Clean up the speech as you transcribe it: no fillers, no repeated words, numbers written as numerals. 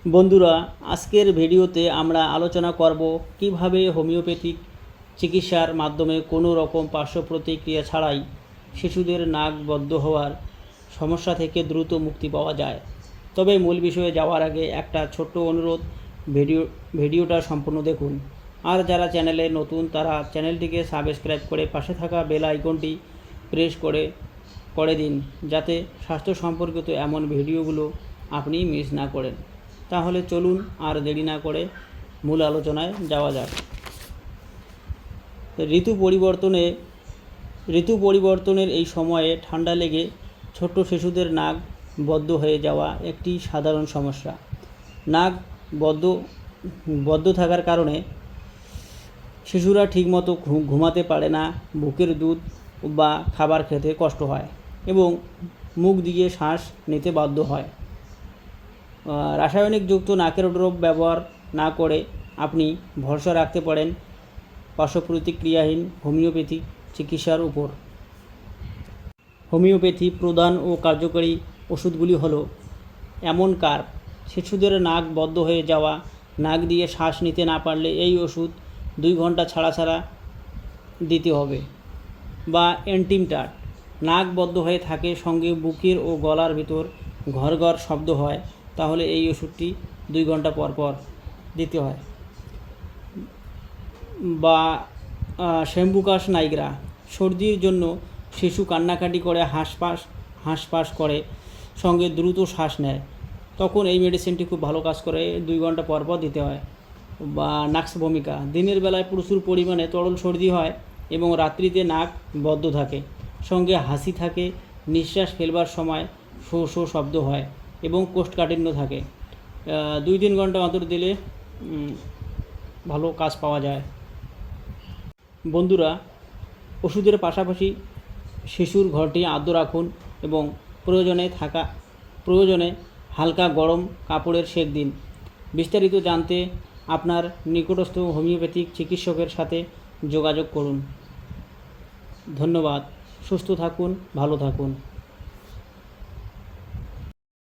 বন্ধুরা, আজকের ভিডিওতে আমরা আলোচনা করব কিভাবে হোমিওপ্যাথিক চিকিৎসার মাধ্যমে কোনো রকম পার্শ্ব প্রতিক্রিয়া ছাড়াই শিশুদের নাক বদ্ধ হওয়ার সমস্যা থেকে দ্রুত মুক্তি পাওয়া যায়। তবে মূল বিষয়ে যাওয়ার আগে একটা ছোট্ট অনুরোধ, ভিডিওটা সম্পূর্ণ দেখুন। আর যারা চ্যানেলে নতুন তারা চ্যানেলটিকে সাবস্ক্রাইব করে পাশে থাকা বেল আইকনটি প্রেস করে দিন, যাতে স্বাস্থ্য সম্পর্কিত এমন ভিডিওগুলো আপনি মিস না করেন। তাহলে চলুন আর দেরি না করে মূল আলোচনায় যাওয়া যাক। ঋতু পরিবর্তনের এই সময়ে ঠান্ডা লেগে ছোট্ট শিশুদের নাক বদ্ধ হয়ে যাওয়া একটি সাধারণ সমস্যা। নাক বদ্ধ থাকার কারণে শিশুরা ঠিকমতো ঘুমাতে পারে না, বুকের দুধ বা খাবার খেতে কষ্ট হয় এবং মুখ দিয়ে শ্বাস নিতে বাধ্য হয়। রাসায়নিকযুক্ত নাকের ড্রপ ব্যবহার না করে আপনি ভরসা রাখতে পারেন পার্শ্ব প্রতিক্রিয়াহীন হোমিওপ্যাথি চিকিৎসার উপর। হোমিওপ্যাথি প্রধান ও কার্যকরী ওষুধগুলি হলো অ্যামনকার্ব। শিশুদের নাক বদ্ধ হয়ে যাওয়া, নাক দিয়ে শ্বাস নিতে না পারলে এই ওষুধ 2 ঘন্টা ছাড়া দিতে হবে। বা এন্টিমটার, নাক বদ্ধ হয়ে থাকে, সঙ্গে বুকের ও গলার ভিতর ঘর শব্দ হয়, তাহলে এই ওষুধটি 2 ঘন্টা পর দিতে হয়। বা শ্যাম্বুকাস নাইগ্রা, সর্দির জন্য শিশু কান্নাকাটি করে হাঁসফাঁস করে, সঙ্গে দ্রুত শ্বাস নেয়, তখন এই মেডিসিনটি খুব ভালো কাজ করে, 2 ঘন্টা পর দিতে হয়। বা নাক্স ভূমিকা, দিনের বেলায় প্রচুর পরিমাণে তরল সর্দি হয় এবং রাত্রিতে নাক বদ্ধ থাকে, সঙ্গে হাসি থাকে, নিঃশ্বাস ফেলবার সময় শো শব্দ হয় এবং কোষ্ঠকাঠিন্য থাকে। 2-3 ঘন্টা অন্তর দিলে ভালো কাজ পাওয়া যায়। বন্ধুরা, ওষুধের পাশাপাশি শিশুর ঘরটি আর্দ্র রাখুন এবং প্রয়োজনে হালকা গরম কাপড়ের সেক দিন। বিস্তারিত জানতে আপনার নিকটস্থ হোমিওপ্যাথিক চিকিৎসকের সাথে যোগাযোগ করুন। ধন্যবাদ। সুস্থ থাকুন, ভালো থাকুন।